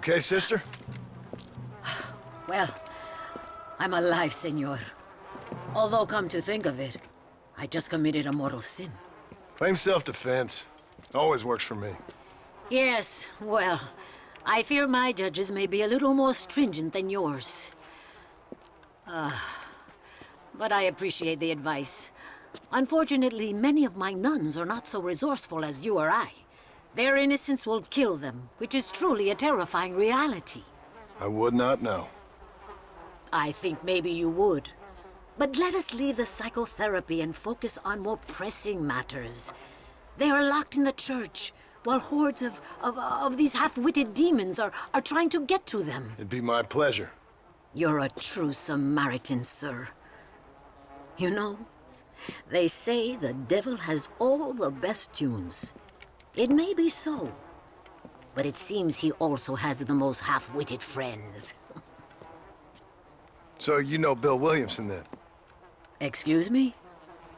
okay, sister? Well, I'm alive, senor. Although, come to think of it, I just committed a mortal sin. Claim self-defense. Always works for me. Yes, well, I fear my judges may be a little more stringent than yours. But I appreciate the advice. Unfortunately, many of my nuns are not so resourceful as you or I. Their innocence will kill them, which is truly a terrifying reality. I would not know. I think maybe you would. But let us leave the psychotherapy and focus on more pressing matters. They are locked in the church, while hordes of these half-witted demons are trying to get to them. It'd be my pleasure. You're a true Samaritan, sir. You know, they say the devil has all the best tunes. It may be so, but it seems he also has the most half-witted friends. So you know Bill Williamson, then? Excuse me?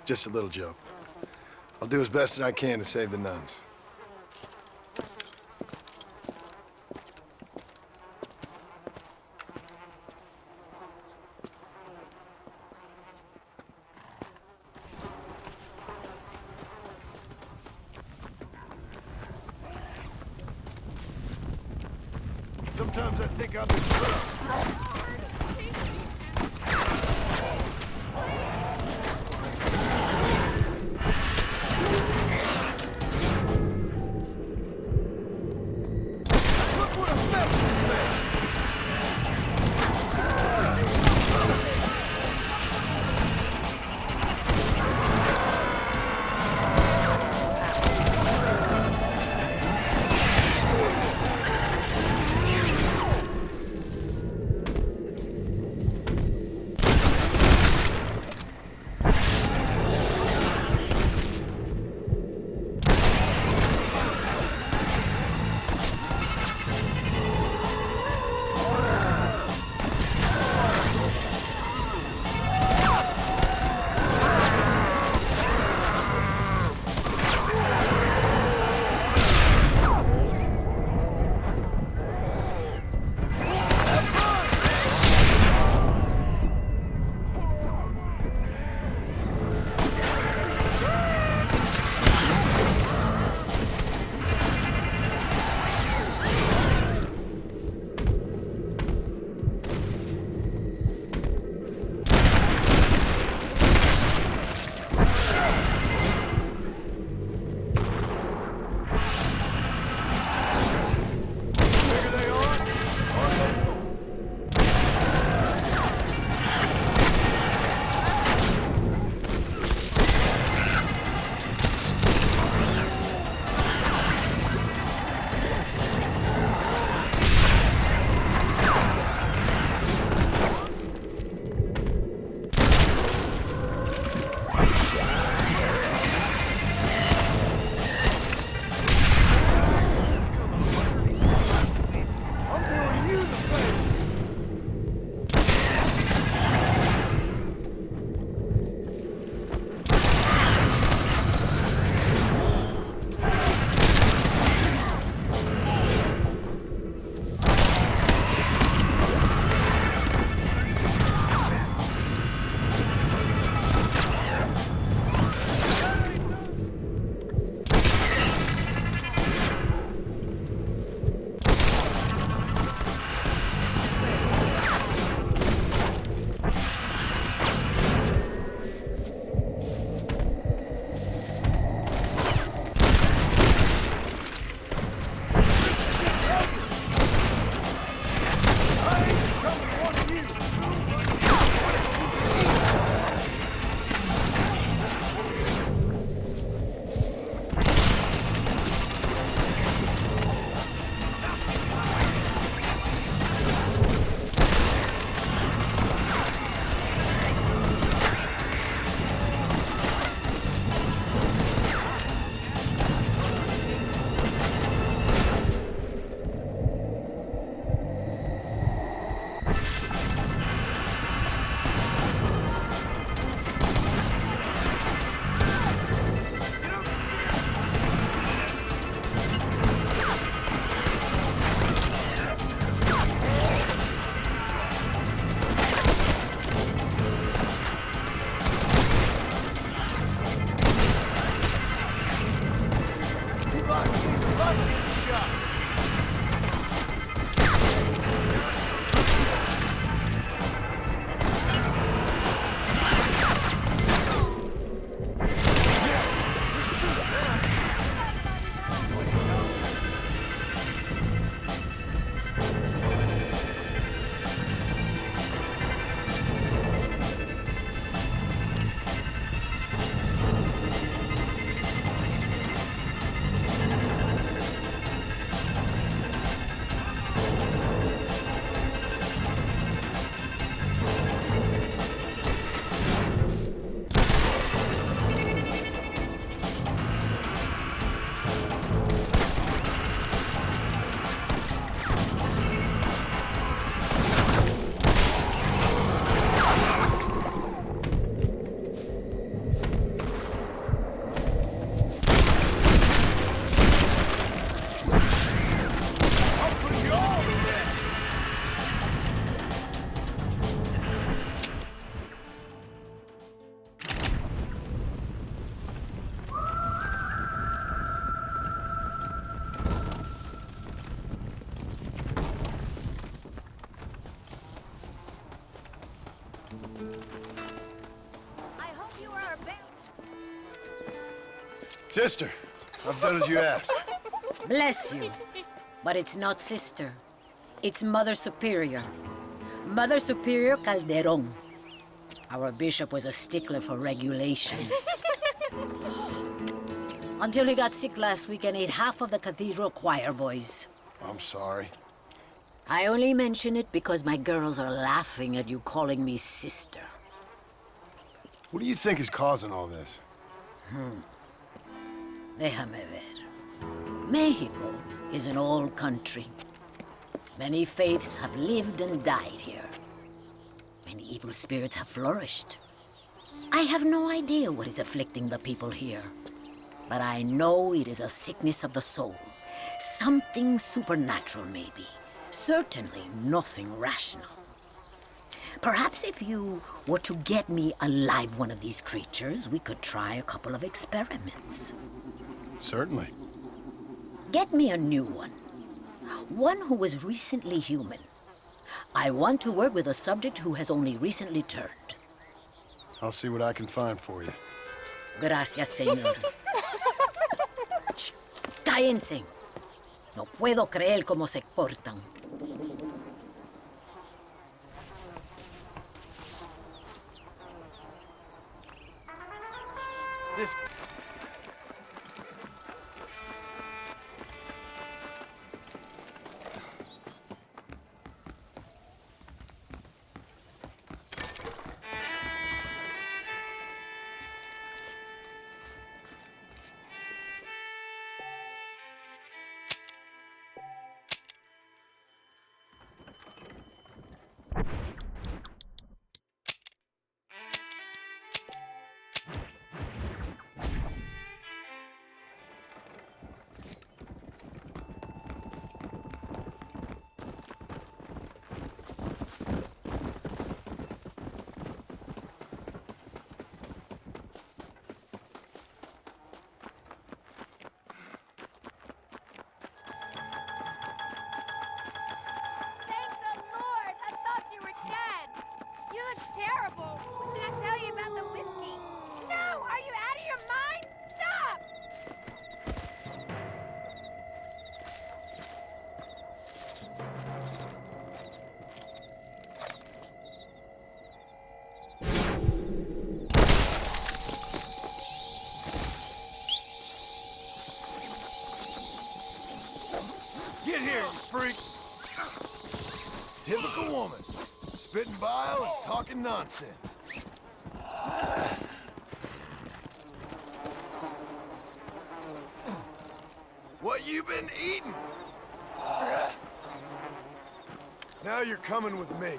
Just a little joke. I'll do as best as I can to save the nuns. Sometimes I think I'm in Sister, I've done as you asked. Bless you. But it's not sister. It's Mother Superior. Mother Superior Calderon. Our bishop was a stickler for regulations. Until he got sick last week and ate half of the cathedral choir boys. I'm sorry. I only mention it because my girls are laughing at you calling me sister. What do you think is causing all this? Déjame ver. Mexico is an old country. Many faiths have lived and died here. Many evil spirits have flourished. I have no idea what is afflicting the people here. But I know it is a sickness of the soul. Something supernatural, maybe. Certainly nothing rational. Perhaps if you were to get me alive one of these creatures, we could try a couple of experiments. Certainly. Get me a new one. One who was recently human. I want to work with a subject who has only recently turned. I'll see what I can find for you. Gracias, señor. Shh, cállense. No puedo creer cómo se portan. This... Terrible! What did I tell you about the whiskey? No! Are you out of your mind? Stop! Get here, you freak! Typical woman. Spitting bile and talking nonsense. What you been eating? Now you're coming with me.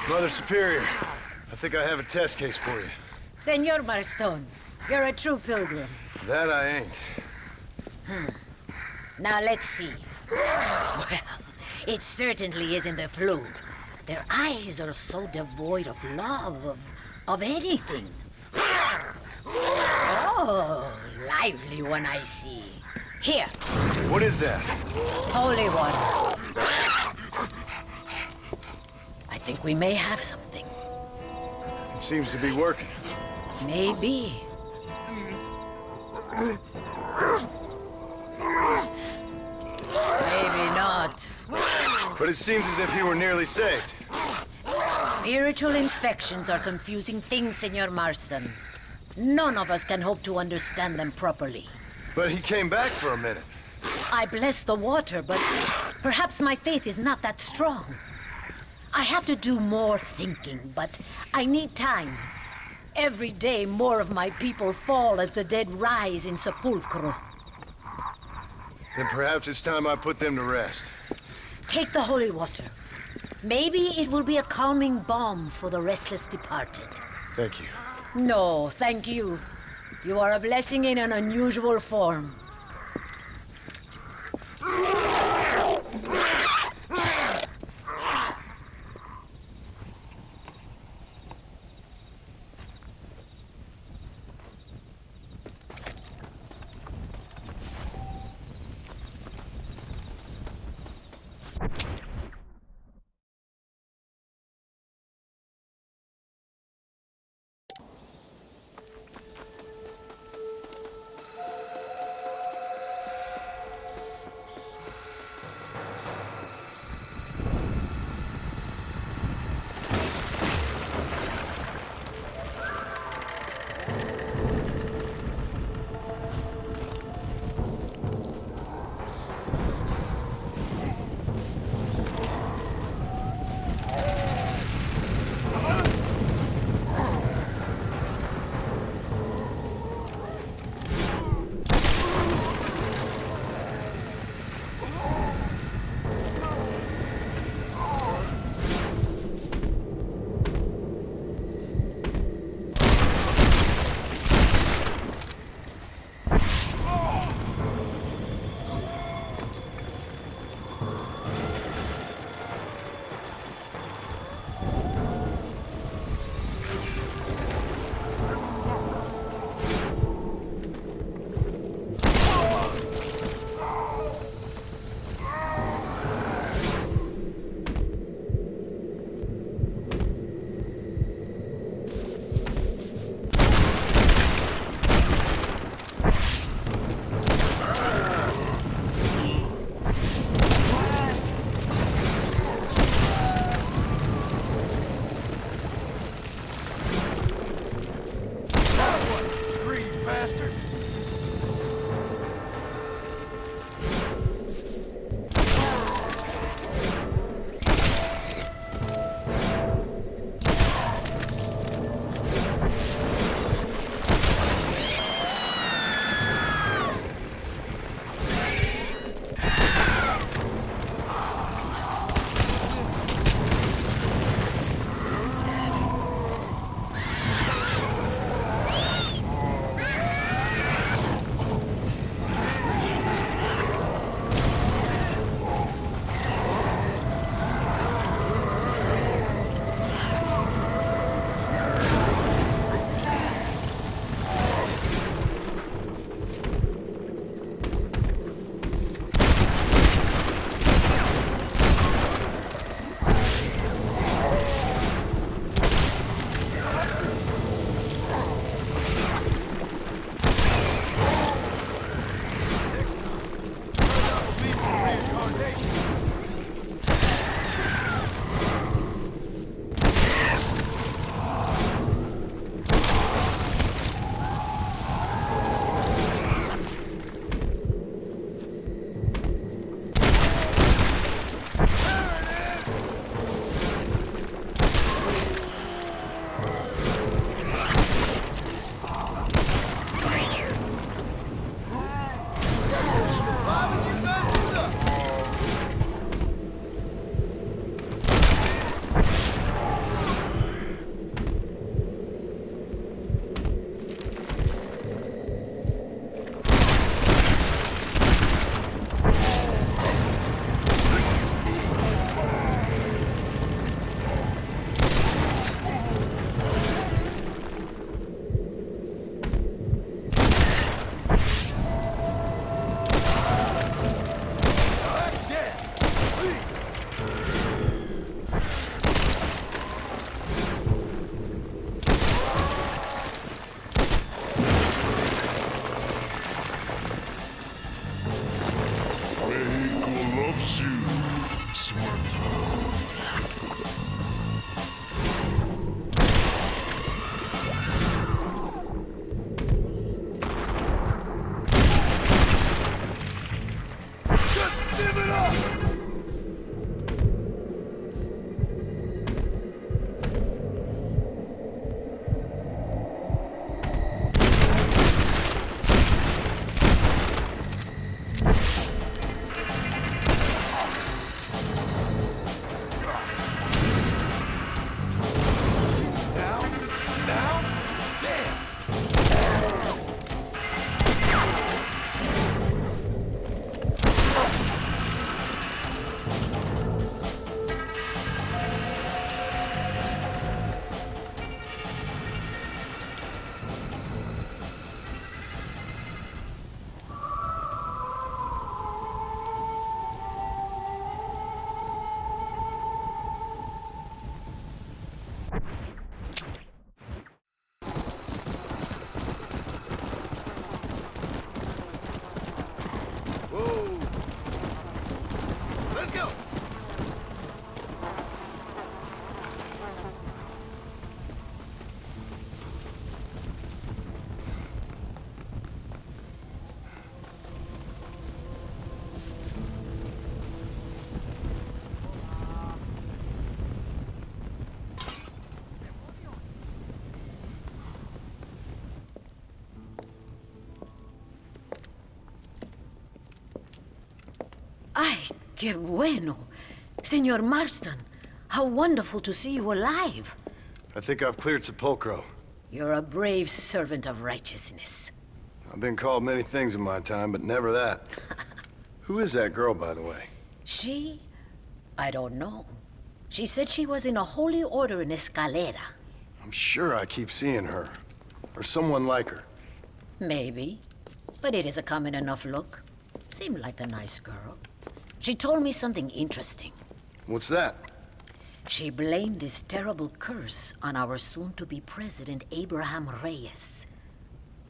Mother Superior, I think I have a test case for you. Senor Marston, you're a true pilgrim. That I ain't. Now let's see. Well, it certainly isn't the flu. Their eyes are so devoid of love, of anything. Oh, lively one I see. Here. What is that? Holy water. I think we may have something. It seems to be working. Maybe. Maybe not. But it seems as if he were nearly saved. Spiritual infections are confusing things, Senor Marston. None of us can hope to understand them properly. But he came back for a minute. I bless the water, but perhaps my faith is not that strong. I have to do more thinking, but I need time. Every day, more of my people fall as the dead rise in sepulchro. Then perhaps it's time I put them to rest. Take the holy water. Maybe it will be a calming balm for the restless departed. Thank you. No, thank you. You are a blessing in an unusual form. Que bueno. Senor Marston, how wonderful to see you alive. I think I've cleared Sepulcro. You're a brave servant of righteousness. I've been called many things in my time, but never that. Who is that girl, by the way? She? I don't know. She said she was in a holy order in Escalera. I'm sure I keep seeing her. Or someone like her. Maybe. But it is a common enough look. Seemed like a nice girl. She told me something interesting. What's that? She blamed this terrible curse on our soon-to-be president, Abraham Reyes.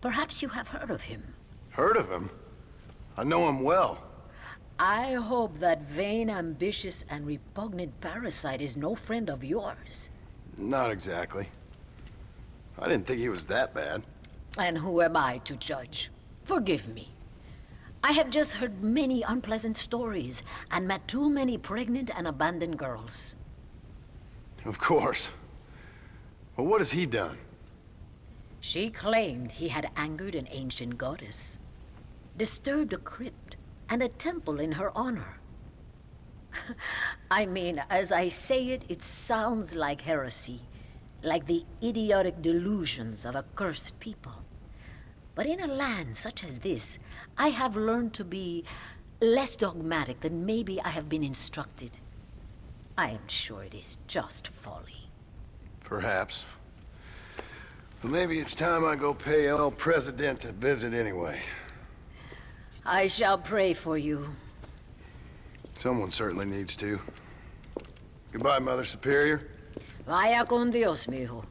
Perhaps you have heard of him. Heard of him? I know him well. I hope that vain, ambitious, and repugnant parasite is no friend of yours. Not exactly. I didn't think he was that bad. And who am I to judge? Forgive me. I have just heard many unpleasant stories and met too many pregnant and abandoned girls. Of course. Well, what has he done? She claimed he had angered an ancient goddess, disturbed a crypt and a temple in her honor. I mean, as I say it, it sounds like heresy, like the idiotic delusions of a cursed people. But in a land such as this, I have learned to be less dogmatic than maybe I have been instructed. I am sure it is just folly. Perhaps. But maybe it's time I go pay El Presidente a visit anyway. I shall pray for you. Someone certainly needs to. Goodbye, Mother Superior. Vaya con Dios, mijo.